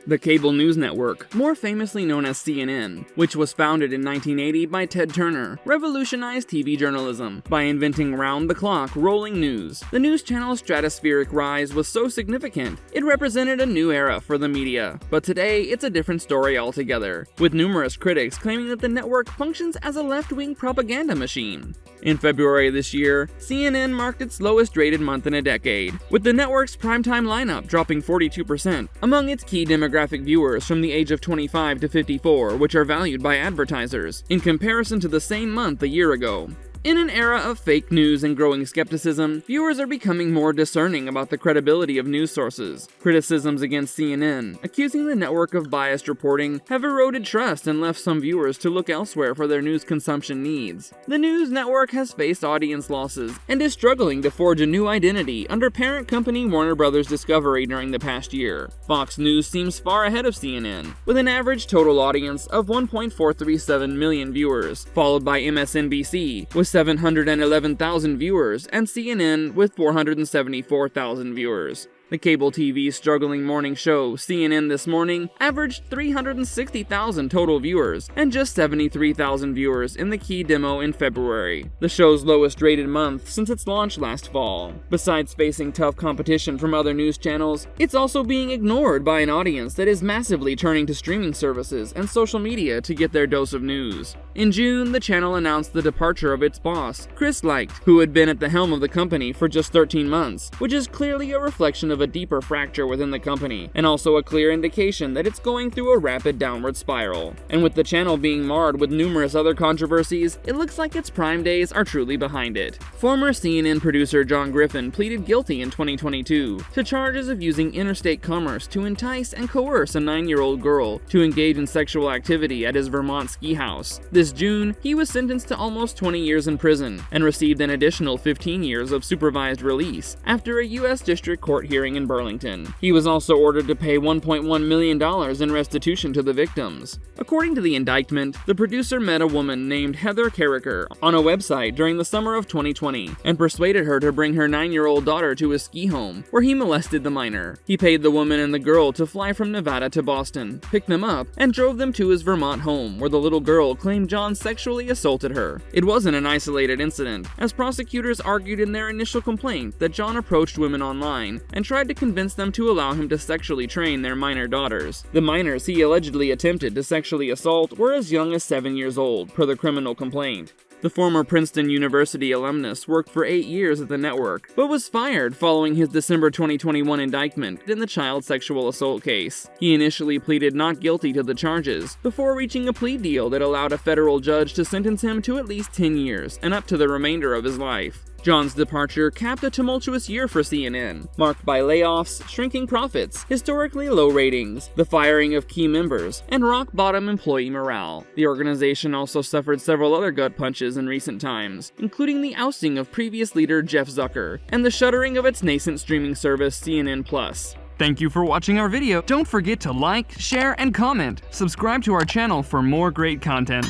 The cable news network, more famously known as CNN, which was founded in 1980 by Ted Turner, revolutionized TV journalism by inventing round-the-clock rolling news. The news channel's stratospheric rise was so significant, it represented a new era for the media. But today, it's a different story altogether, with numerous critics claiming that the network functions as a left-wing propaganda machine. In February this year, CNN marked its lowest-rated month in a decade, with the network's primetime lineup dropping 42% among its key demographic viewers from the age of 25 to 54, which are valued by advertisers, in comparison to the same month a year ago. In an era of fake news and growing skepticism, viewers are becoming more discerning about the credibility of news sources. Criticisms against CNN, accusing the network of biased reporting, have eroded trust and left some viewers to look elsewhere for their news consumption needs. The news network has faced audience losses and is struggling to forge a new identity under parent company Warner Bros. Discovery during the past year. Fox News seems far ahead of CNN, with an average total audience of 1.437 million viewers, followed by MSNBC, with 711,000 viewers, and CNN with 474,000 viewers. The cable TV's struggling morning show, CNN This Morning, averaged 360,000 total viewers and just 73,000 viewers in the key demo in February, the show's lowest-rated month since its launch last fall. Besides facing tough competition from other news channels, it's also being ignored by an audience that is massively turning to streaming services and social media to get their dose of news. In June, the channel announced the departure of its boss, Chris Licht, who had been at the helm of the company for just 13 months, which is clearly a reflection of a deeper fracture within the company, and also a clear indication that it's going through a rapid downward spiral. And with the channel being marred with numerous other controversies, it looks like its prime days are truly behind it. Former CNN producer John Griffin pleaded guilty in 2022 to charges of using interstate commerce to entice and coerce a 9-year-old girl to engage in sexual activity at his Vermont ski house. This June, he was sentenced to almost 20 years in prison and received an additional 15 years of supervised release after a U.S. District Court hearing in Burlington. He was also ordered to pay $1.1 million in restitution to the victims. According to the indictment, the producer met a woman named Heather Carricker on a website during the summer of 2020 and persuaded her to bring her 9-year-old daughter to his ski home, where he molested the minor. He paid the woman and the girl to fly from Nevada to Boston, picked them up, and drove them to his Vermont home, where the little girl claimed John sexually assaulted her. It wasn't an isolated incident, as prosecutors argued in their initial complaint that John approached women online and tried to convince them to allow him to sexually train their minor daughters. The minors he allegedly attempted to sexually assault were as young as 7 years old, per the criminal complaint. The former Princeton University alumnus worked for 8 years at the network, but was fired following his December 2021 indictment in the child sexual assault case. He initially pleaded not guilty to the charges, before reaching a plea deal that allowed a federal judge to sentence him to at least 10 years, and up to the remainder of his life. John's departure capped a tumultuous year for CNN, marked by layoffs, shrinking profits, historically low ratings, the firing of key members, and rock-bottom employee morale. The organization also suffered several other gut punches in recent times, including the ousting of previous leader Jeff Zucker, and the shuttering of its nascent streaming service CNN+. Thank you for watching our video. Don't forget to like, share, and comment. Subscribe to our channel for more great content.